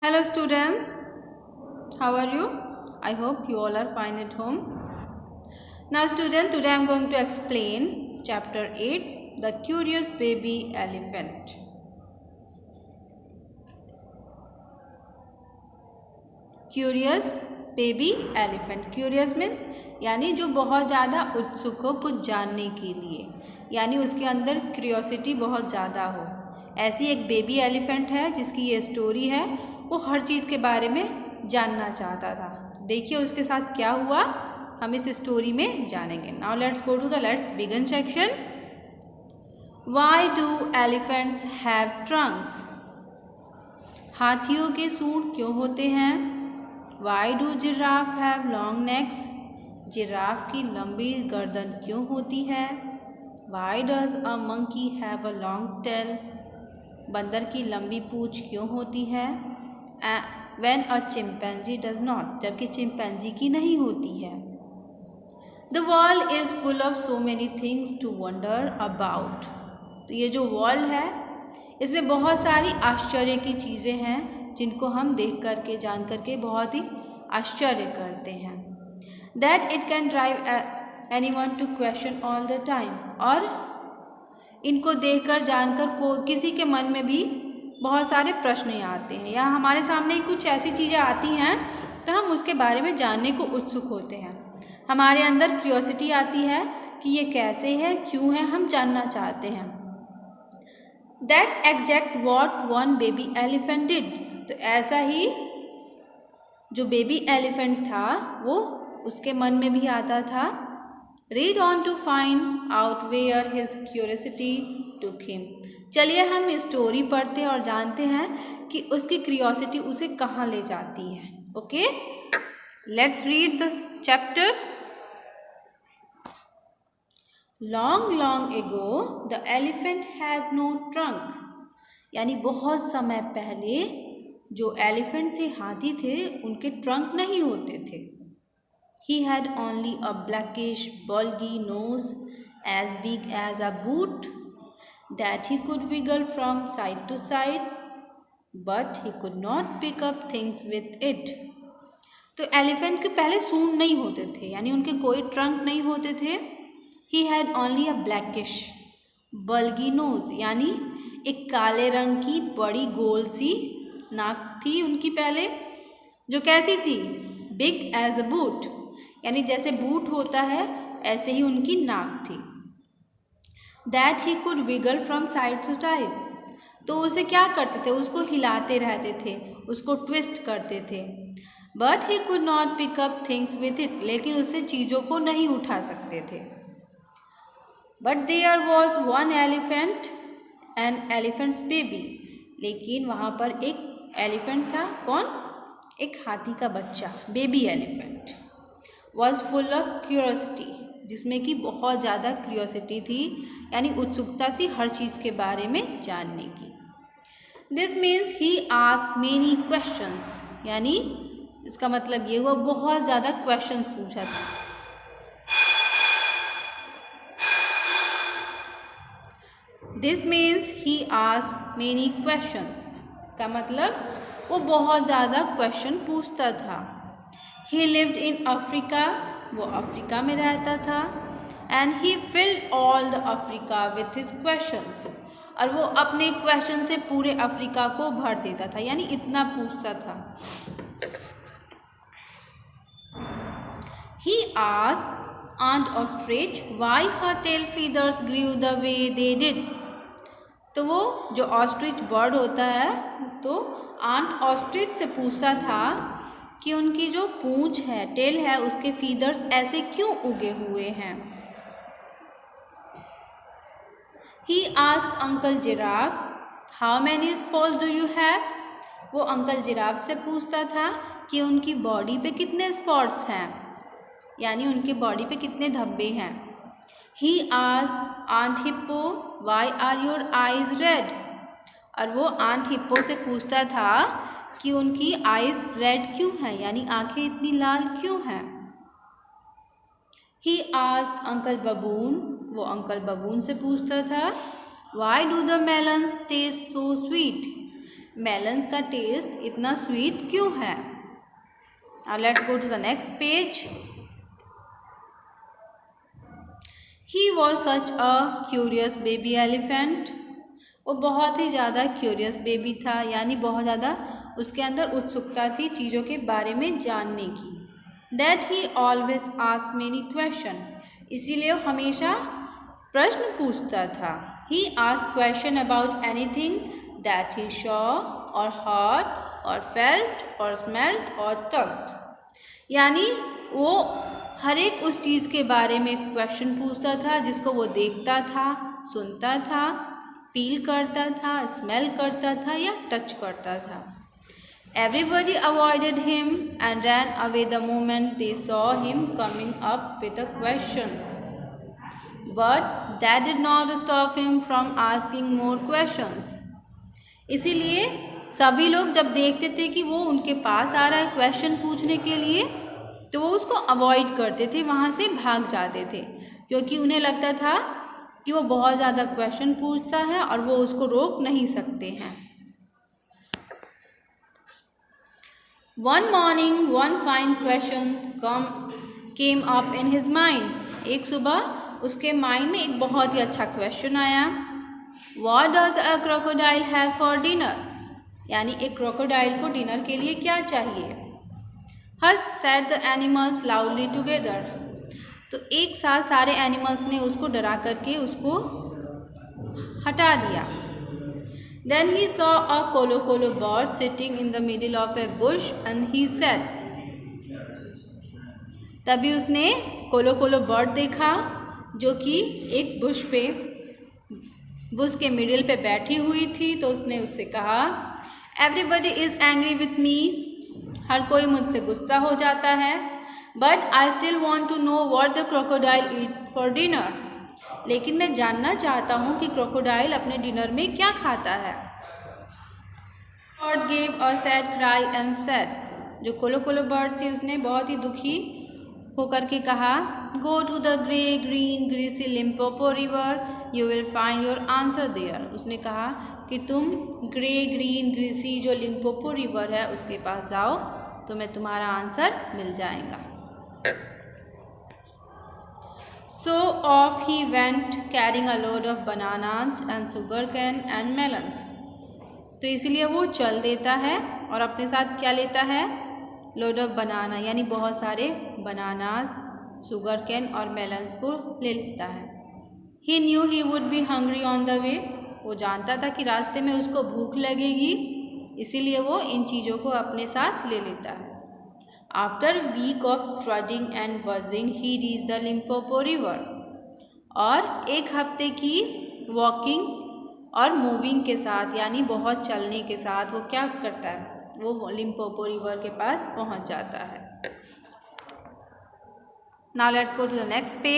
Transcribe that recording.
Hello students, how are you? I hope you all are fine at home. Now student, today I am going to explain chapter 8, The Curious Baby Elephant. Curious Baby Elephant. Curious means यानी जो बहुत ज़्यादा उत्सुक हो कुछ जानने के लिए, यानी उसके अंदर क्यूरियोसिटी बहुत ज़्यादा हो। ऐसी एक बेबी एलिफेंट है जिसकी ये स्टोरी है, वो हर चीज़ के बारे में जानना चाहता था। देखिए उसके साथ क्या हुआ, हम इस स्टोरी में जानेंगे। Now let's go to the let's begin section. Why do elephants have trunks? हाथियों के सूंड क्यों होते हैं? Why do giraffe have long necks? जिराफ की लंबी गर्दन क्यों होती है? Why does a monkey have a long tail? बंदर की लंबी पूंछ क्यों होती है? When a chimpanzee does not? जबकि चिंपैंजी की नहीं होती है। The world is full of so many things to wonder about. तो ये जो वर्ल्ड है इसमें बहुत सारी आश्चर्य की चीज़ें हैं जिनको हम देख करके जान करके बहुत ही आश्चर्य करते हैं। That it can drive anyone to question all the time. और इनको देखकर जानकर किसी के मन में भी बहुत सारे प्रश्न आते हैं, या हमारे सामने कुछ ऐसी चीज़ें आती हैं तो हम उसके बारे में जानने को उत्सुक होते हैं। हमारे अंदर क्यूरियोसिटी आती है कि ये कैसे है, क्यों है, हम जानना चाहते हैं। That's exact what one baby elephant did. तो ऐसा ही जो बेबी एलिफेंट था वो उसके मन में भी आता था। Read on to find out where his curiosity took him. चलिए हम स्टोरी पढ़ते हैं और जानते हैं कि उसकी क्यूरियोसिटी उसे कहाँ ले जाती है। Okay, let's read the chapter. Long long ago the elephant had no trunk. यानी बहुत समय पहले जो एलिफेंट थे, हाथी थे, उनके ट्रंक नहीं होते थे। He had only a blackish, bulgy nose as big as a boot that he could wiggle from side to side, but he could not pick up things with it. तो elephant के पहले सूंड नहीं होते थे, यानी उनके कोई ट्रंक नहीं होते थे। He had only a blackish, bulgy nose, यानी एक काले रंग की बड़ी गोल सी नाक थी उनकी पहले, जो कैसी थी? Big as a boot, यानी जैसे बूट होता है ऐसे ही उनकी नाक थी। That he could wiggle from side to side. तो उसे क्या करते थे? उसको हिलाते रहते थे, उसको ट्विस्ट करते थे। But he could not pick up things with it. लेकिन उससे चीज़ों को नहीं उठा सकते थे। But there was one elephant and elephant's baby. लेकिन वहाँ पर एक एलिफेंट था। कौन? एक हाथी का बच्चा, baby elephant. Was full of curiosity, जिसमें कि बहुत ज़्यादा क्यूरियोसिटी थी, यानी उत्सुकता थी हर चीज़ के बारे में जानने की। This means he asked many questions, यानी इसका मतलब ये हुआ बहुत ज़्यादा क्वेश्चंस पूछा था। This means he asked many questions, इसका मतलब वो बहुत ज़्यादा क्वेश्चन पूछता था। He lived in Africa, वो अफ्रीका में रहता था। And he filled all the Africa with his questions, और वो अपने क्वेश्चन से पूरे अफ्रीका को भर देता था, यानी इतना पूछता था। He asked Aunt Ostrich why her tail feathers grew the way they did. तो वो जो ऑस्ट्रिच बर्ड होता है, तो आंट ऑस्ट्रिच से पूछता था कि उनकी जो पूंछ है, टेल है, उसके फीदर्स ऐसे क्यों उगे हुए हैं। He asked uncle giraffe how many spots do you have. वो अंकल जिराफ से पूछता था कि उनकी बॉडी पे कितने स्पॉट्स हैं, यानी उनकी बॉडी पे कितने धब्बे हैं। He asked Aunt Hippo why are your eyes red. और वो आंट हिप्पो से पूछता था कि उनकी आईज रेड क्यों हैं, यानी आंखें इतनी लाल क्यों हैं। ही आस्क्ड अंकल बबून, वो अंकल बबून से पूछता था why do the melons taste so sweet. Melons का टेस्ट इतना स्वीट क्यों है? Now let's go to the next page. He was such a curious baby elephant. वो बहुत ही ज़्यादा क्यूरियस बेबी था, यानी बहुत ज़्यादा उसके अंदर उत्सुकता थी चीज़ों के बारे में जानने की. That he always asked many questions. इसीलिए वो हमेशा प्रश्न पूछता था. He asked question about anything that he saw or heard or felt or smelled or touched. यानी वो हर एक उस चीज़ के बारे में क्वेश्चन पूछता था जिसको वो देखता था, सुनता था, फील करता था, स्मेल करता था या टच करता था. Everybody avoided him and ran away the moment they saw him coming up with the questions. But that did not stop him from asking more questions. इसीलिए सभी लोग जब देखते थे कि वो उनके पास आ रहा है क्वेश्चन पूछने के लिए, तो वो उसको अवॉइड करते थे, वहाँ से भाग जाते थे, क्योंकि उन्हें लगता था कि वो बहुत ज़्यादा क्वेश्चन पूछता है और वो उसको रोक नहीं सकते हैं. One morning, one fine question came up in his mind. एक सुबह उसके माइंड में एक बहुत ही अच्छा क्वेश्चन आया. What does a crocodile have for dinner? यानी एक क्रोकोडाइल को डिनर के लिए क्या चाहिए? Hush said the animals loudly together. तो एक साथ सारे एनिमल्स ने उसको डरा करके उसको हटा दिया. Then he saw a kolo kolo bird sitting in the middle of a bush and he said. तभी उसने कोलो कोलो बर्ड देखा जो कि एक बुश के मिडिल पे बैठी हुई थी. तो उसने उससे कहा, Everybody is angry with me. हर कोई मुझसे गुस्सा हो जाता है. But I still want to know what the crocodile eat for dinner. लेकिन मैं जानना चाहता हूँ कि क्रोकोडाइल अपने डिनर में क्या खाता है. Bird gave a sad cry and said. जो कोलो कोलो बर्ड थी उसने बहुत ही दुखी होकर के कहा, Go to the grey green greasy Limpopo river. You will find your answer there. उसने कहा कि तुम ग्रे ग्रीन ग्रीसी जो लिम्पोपो रिवर है उसके पास जाओ, तुम्हें तुम्हारा आंसर मिल जाएगा. So off he went carrying a load of bananas and sugarcane and melons. तो इसलिए वो चल देता है और अपने साथ क्या लेता है? लोड ऑफ बनाना, यानी बहुत सारे बनानास, सुगरकेन और मेलन्स को ले लेता है. He knew he would be hungry on the way. वो जानता था कि रास्ते में उसको भूख लगेगी, इसीलिए वो इन चीज़ों को अपने साथ ले लेता है. After a week of trudging and buzzing, he reached the Limpopo river. और एक हफ्ते की वॉकिंग और मूविंग के साथ, यानी बहुत चलने के साथ, वो क्या करता है? वो लिम्पोपो रिवर के पास पहुंच जाता है. Now let's go to the next page.